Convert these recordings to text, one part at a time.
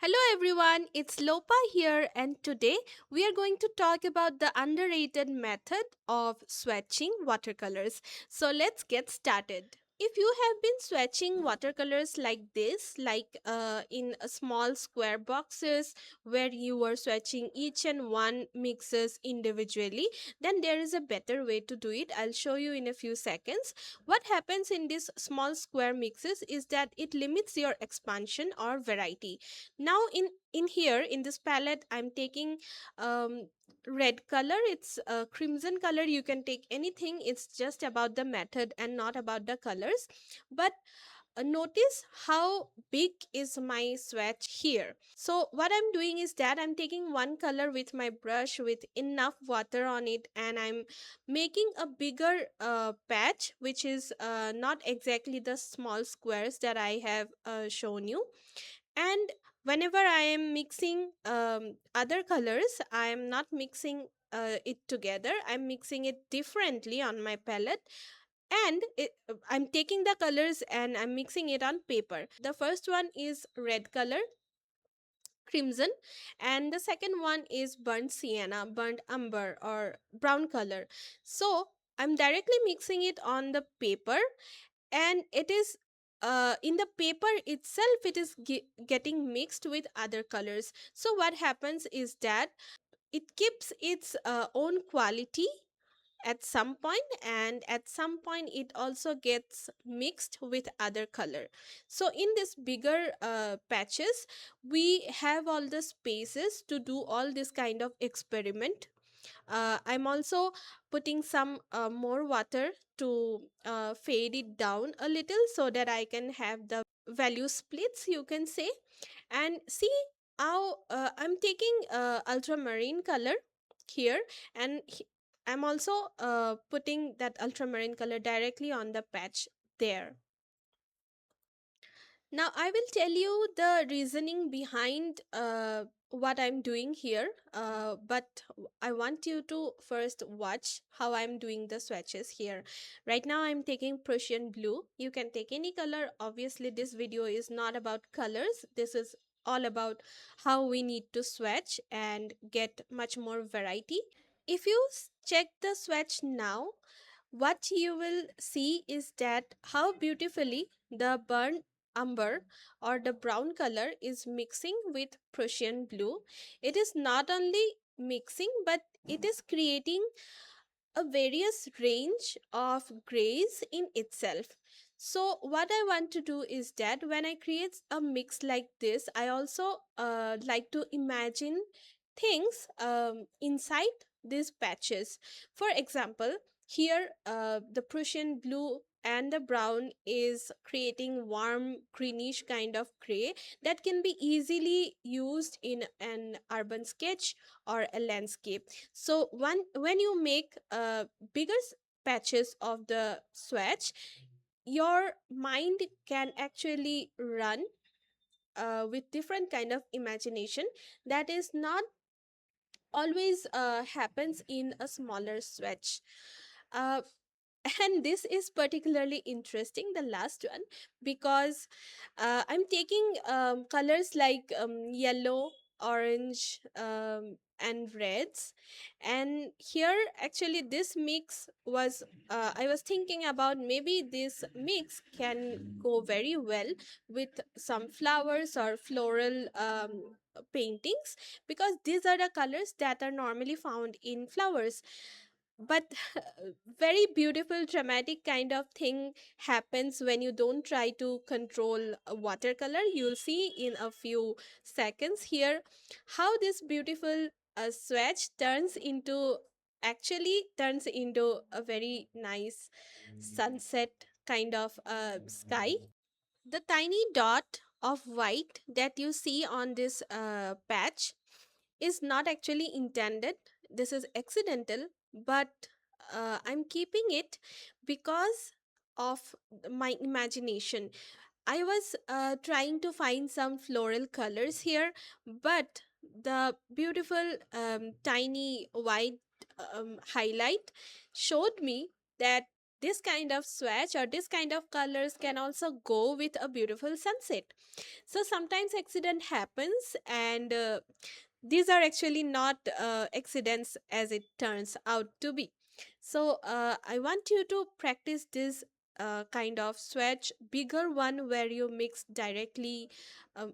Hello everyone, it's Lopa here, and today we are going to talk about the underrated method of swatching watercolors. So let's get started. If you have been swatching watercolors like this, like in a small square boxes where you were swatching each and one mixes individually, then there is a better way to do it. I'll show you in a few seconds. What happens in these small square mixes is that it limits your expansion or variety. Now in here in this palette I'm taking um red color. It's a crimson color. You can take anything. It's just about the method and not about the colors. But notice how big is my swatch here. So what I'm doing is that I'm taking one color with my brush with enough water on it, and I'm making a bigger patch, which is not exactly the small squares that I have shown you. And whenever I am mixing other colors, I am not mixing it together. I'm mixing it differently on my palette, and I'm taking the colors and I'm mixing it on paper. The first one is red color, crimson, and the second one is burnt sienna, burnt umber, or brown color. So I'm directly mixing it on the paper, and it is in the paper itself it is getting mixed with other colors. So what happens is that it keeps its own quality at some point, and at some point it also gets mixed with other color. So in this bigger patches, we have all the spaces to do all this kind of experiment. I'm also putting some more water to fade it down a little so that I can have the value splits, you can say. And see how I'm taking ultramarine color here, and I'm also putting that ultramarine color directly on the patch there. Now, I will tell you the reasoning behind what I'm doing here, but I want you to first watch how I'm doing the swatches here. Right now, I'm taking Prussian blue. You can take any color. Obviously, this video is not about colors. This is all about how we need to swatch and get much more variety. If you check the swatch now, what you will see is that how beautifully the burnt umber or the brown color is mixing with Prussian blue. It is not only mixing, but it is creating a various range of grays in itself. So what I want to do is that when I create a mix like this, I also like to imagine things inside these patches. For example, here the Prussian blue and the brown is creating warm greenish kind of gray that can be easily used in an urban sketch or a landscape. So when you make bigger patches of the swatch, your mind can actually run with different kind of imagination that is not always happens in a smaller swatch. uh, and this is particularly interesting, the last one, because I'm taking colors like yellow, orange, and reds. And here actually this mix was I was thinking about maybe this mix can go very well with some flowers or floral paintings, because these are the colors that are normally found in flowers. But very beautiful dramatic kind of thing happens when you don't try to control a watercolor. You'll see in a few seconds here how this beautiful swatch turns into a very nice sunset kind of sky. The tiny dot of white that you see on this patch is not actually intended. This is accidental, but I'm keeping it because of my imagination. I was trying to find some floral colors here, but the beautiful tiny white highlight showed me that this kind of swatch or this kind of colors can also go with a beautiful sunset. So sometimes accident happens, and these are actually not accidents as it turns out to be. So I want you to practice this kind of swatch, bigger one where you mix directly,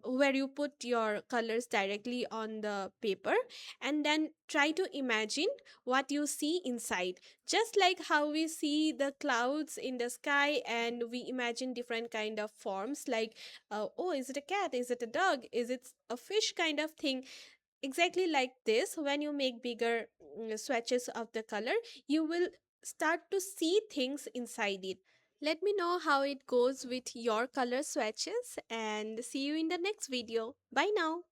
where you put your colors directly on the paper, and then try to imagine what you see inside. Just like how we see the clouds in the sky and we imagine different kind of forms, like oh, is it a cat, is it a dog, is it a fish kind of thing. Exactly like this, when you make bigger swatches of the color, you will start to see things inside it. Let me know how it goes with your color swatches, and see you in the next video. Bye now.